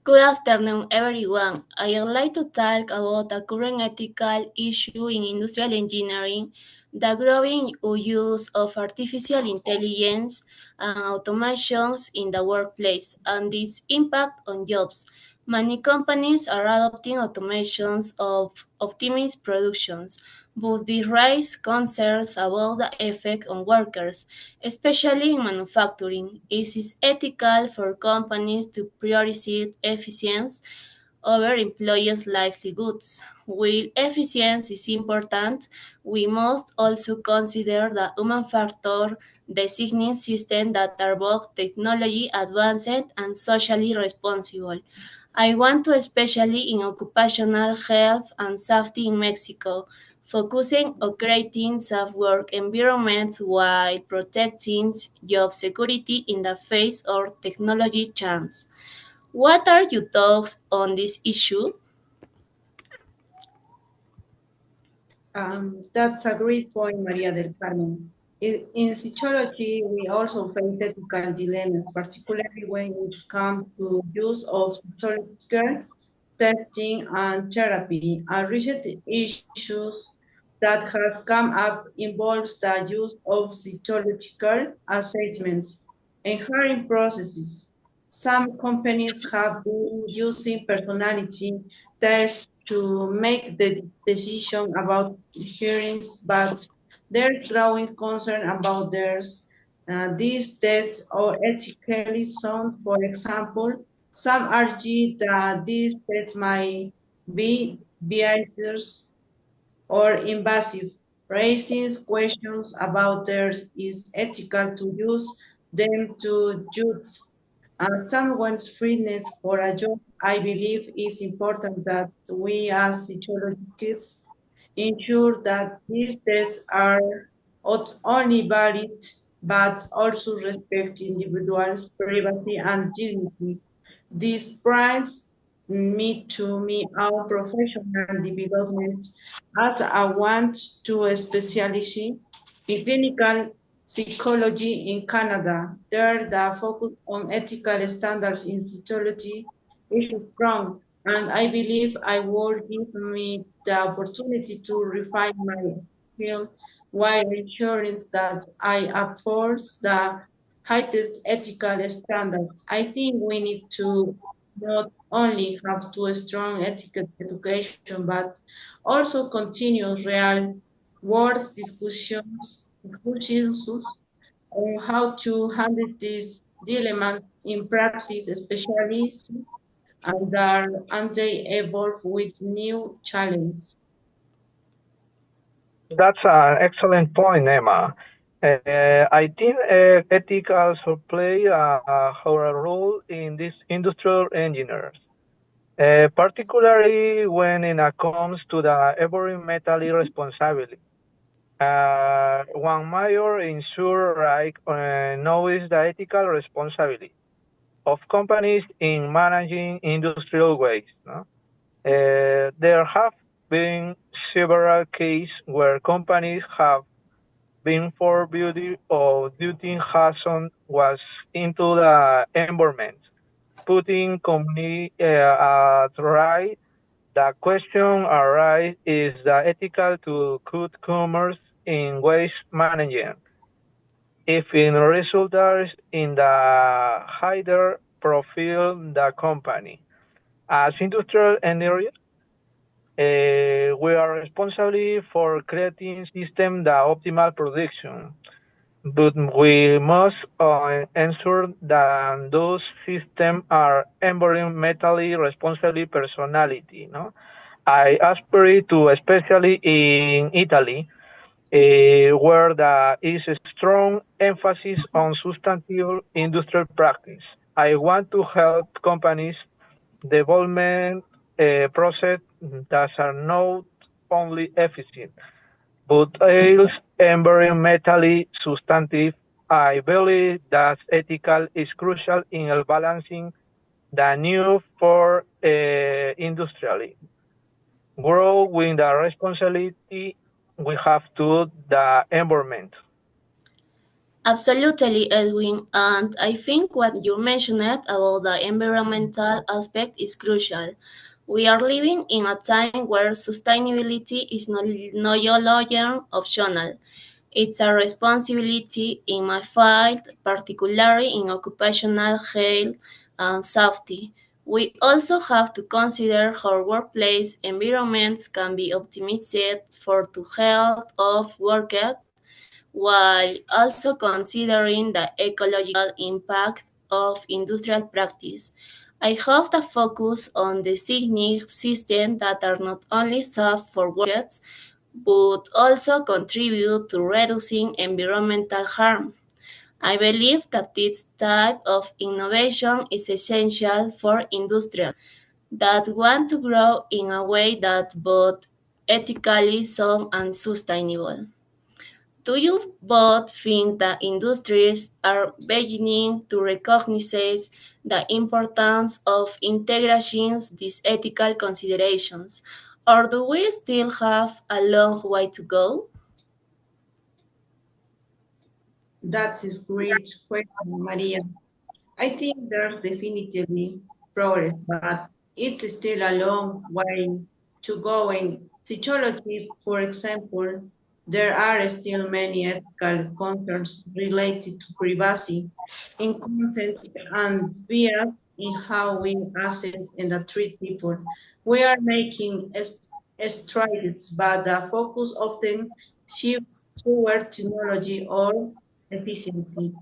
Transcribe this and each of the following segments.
Good afternoon, everyone. I'd like to talk about a current ethical issue in industrial engineering, the growing use of artificial intelligence and automations in the workplace, and its impact on jobs. Many companies are adopting automations of optimized productions, but this raises concerns about the effect on workers, especially in manufacturing. Is it ethical for companies to prioritize efficiency over employees' livelihoods? While efficiency is important, we must also consider the human factor, designing systems that are both technology advanced and socially responsible. I want to especially in occupational health and safety in Mexico, focusing on creating safe work environments while protecting job security in the face of technology change. What are your thoughts on this issue? That's a great point, Maria del Carmen. In psychology, we also face ethical dilemmas, particularly when it comes to use of psychological testing and therapy. A recent issues that has come up involves the use of psychological assessments and hiring processes. Some companies have been using personality tests to make the decision about hearings, but there's growing concern about these tests are ethically sound. For example, some argue that these tests might be biased or invasive, raising questions about there is ethical to use them to judge someone's fitness for a job. I believe it's important that we as psychologists ensure that these tests are not only valid but also respect individuals' privacy and dignity. This brings me to me our professional development as I want to a specialty in clinical psychology in Canada. There, the focus on ethical standards in psychology is strong, and I believe I will give me the opportunity to refine my skill while ensuring that I enforce the highest ethical standards. I think we need to not only have to strong ethical education, but also continue real world discussions on how to handle these dilemmas in practice, especially and they evolve with new challenges. That's an excellent point, Emma. I think ethics also play a role in these industrial engineers, particularly when it comes to the environmental responsibility. One major ensure right now is the ethical responsibility of companies in managing industrial waste. No? There have been several cases where companies have been forbidden or duty hazard was into the environment, putting community at right. The question arises is the ethical to cut commerce in waste management if it results in the higher profile the company. As industrial engineers, we are responsible for creating system the optimal production, but we must ensure that those systems are environmentally responsible personality. No, I aspire to, especially in Italy, where there is a strong emphasis on sustainable industrial practice. I want to help companies development process that are not only efficient but also environmentally sustainable. I believe that ethical is crucial in balancing the need for industrially grow with the responsibility we have to the environment. Absolutely, Edwin. And I think what you mentioned about the environmental aspect is crucial. We are living in a time where sustainability is no longer optional. It's a responsibility in my field, particularly in occupational health and safety. We also have to consider how workplace environments can be optimized for the health of workers while also considering the ecological impact of industrial practice. I have the focus on designing systems that are not only safe for workers, but also contribute to reducing environmental harm. I believe that this type of innovation is essential for industries that want to grow in a way that both ethically sound and sustainable. Do you both think that industries are beginning to recognize the importance of integrating these ethical considerations, or do we still have a long way to go? That's a great question, Maria. I think there's definitely progress, but it's still a long way to go. In psychology, for example, there are still many ethical concerns related to privacy in consent and bias in how we assess and treat people. We are making strides, but the focus often shifts toward technology or efficiency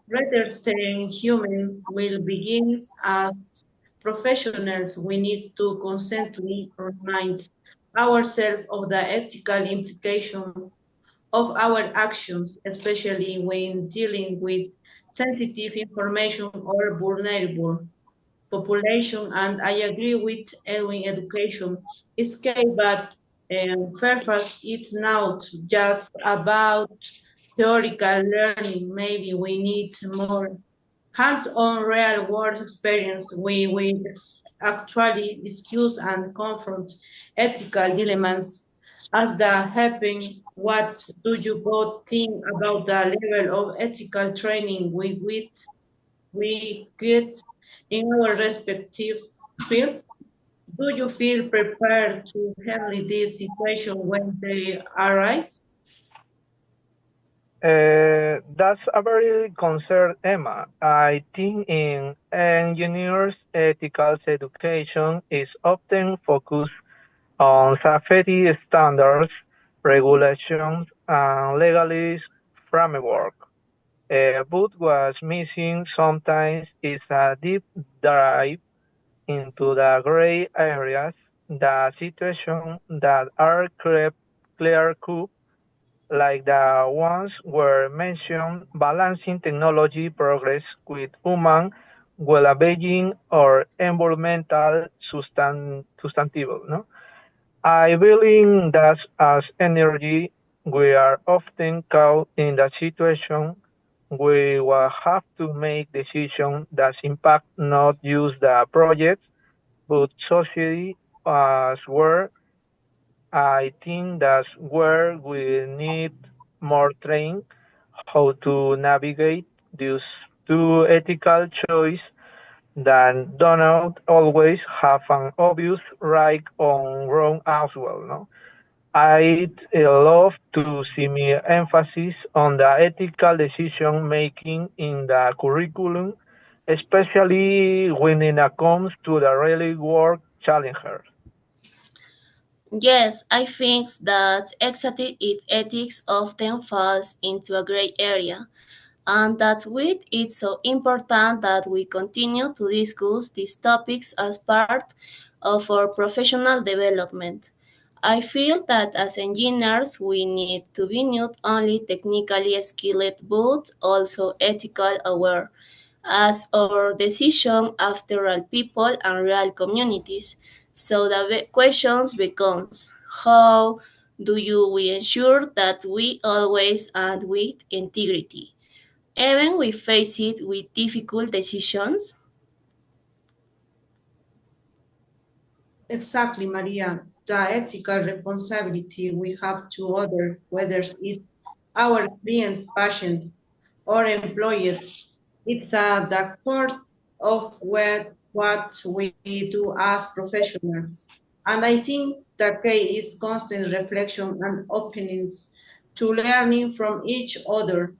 rather than human will begins as professionals. We need to constantly remind ourselves of the ethical implication of our actions, especially when dealing with sensitive information or vulnerable population. And I agree with Edwin, education is key, but first it's not just about theoretical learning. Maybe we need more hands-on real-world experience. We will actually discuss and confront ethical dilemmas as they happen. What do you both think about the level of ethical training we get in our respective fields? Do you feel prepared to handle this situation when they arise? That's a very concern, Emma. I think in engineers, ethical education is often focused on safety standards, regulations, and legalist framework. But what's missing sometimes is a deep dive into the gray areas, the situations that are clear cut like the ones were mentioned, balancing technology progress with human well-being or environmental sustainable. No? I believe that as energy, we are often caught in the situation we will have to make decisions that impact not just the project, but society as well. I think that's where we need more training how to navigate these two ethical choices that do not always have an obvious right or wrong as well. No? I'd love to see me emphasis on the ethical decision making in the curriculum, especially when it comes to the really work challenges. Yes, I think that ethics often falls into a gray area, and that's why it's so important that we continue to discuss these topics as part of our professional development. I feel that as engineers, we need to be not only technically skilled but also ethical aware, as our decision after all people and real communities. So the questions becomes how do you we ensure that we always act with integrity, even we face it with difficult decisions? Exactly, Maria. The ethical responsibility we have to others, whether it's our clients, patients, or employers. It's at the core of what we do as professionals. And I think the key is constant reflection and openness to learning from each other,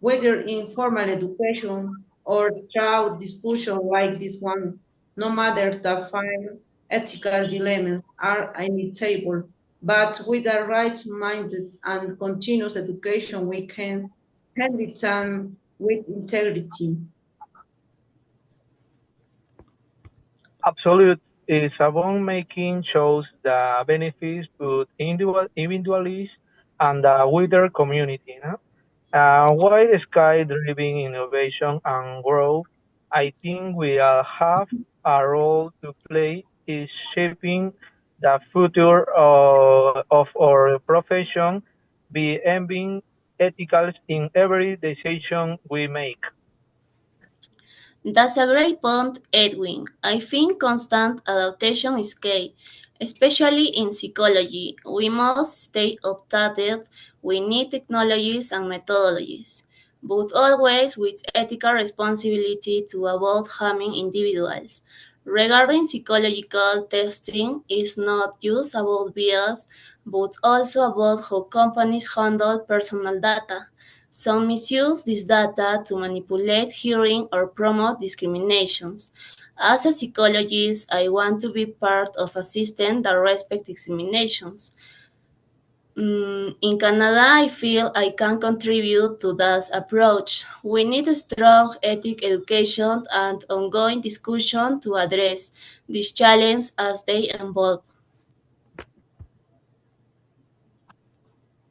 whether in formal education or through discussion like this one, no matter the fine ethical dilemmas are inevitable. But with the right mindsets and continuous education, we can handle them with integrity. Absolute is about making shows the benefits to individuals and the wider community. No? While Sky driving innovation and growth, I think we all have a role to play in shaping the future of our profession, being ethical in every decision we make. That's a great point, Edwin. I think constant adaptation is key, especially in psychology. We must stay updated with new technologies and methodologies, but always with ethical responsibility to avoid harming individuals. Regarding psychological testing, is not just about bias, but also about how companies handle personal data. Some misuse this data to manipulate hearing or promote discriminations. As a psychologist, I want to be part of a system that respects discriminations. In Canada, I feel I can contribute to that approach. We need a strong ethic education and ongoing discussion to address these challenges as they evolve.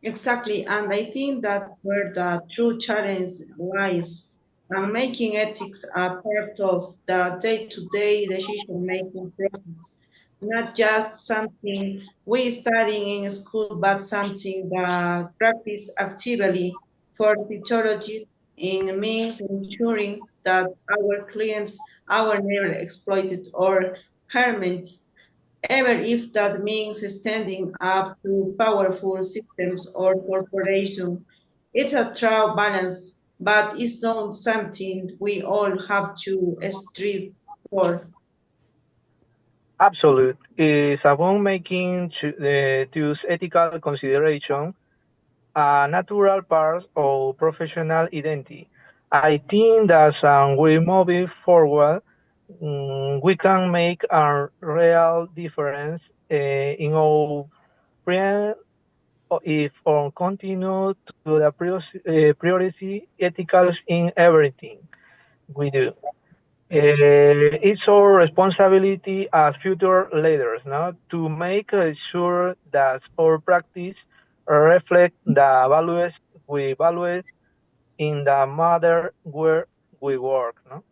Exactly, and I think that's where the true challenge lies. And making ethics a part of the day-to-day decision-making process, not just something we study in school, but something that practice actively for psychology in means ensuring that our clients are never exploited or harmed even if that means standing up to powerful systems or corporations. It's a true balance, but it's not something we all have to strive for. Absolute is about making those ethical consideration a natural part of professional identity. I think that we move forward, we can make a real difference in our brand if we continue to the priority ethical in everything we do. It's our responsibility as future leaders now to make sure that our practice reflect the values we value in the matter where we work. No?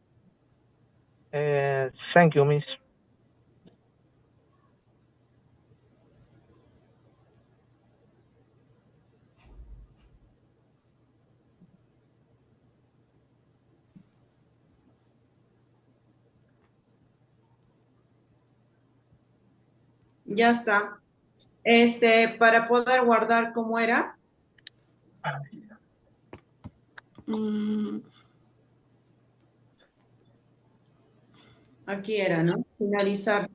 Thank you, Miss. Ya está. Para poder guardar cómo era, Mm, aquí era, ¿no? Finalizar.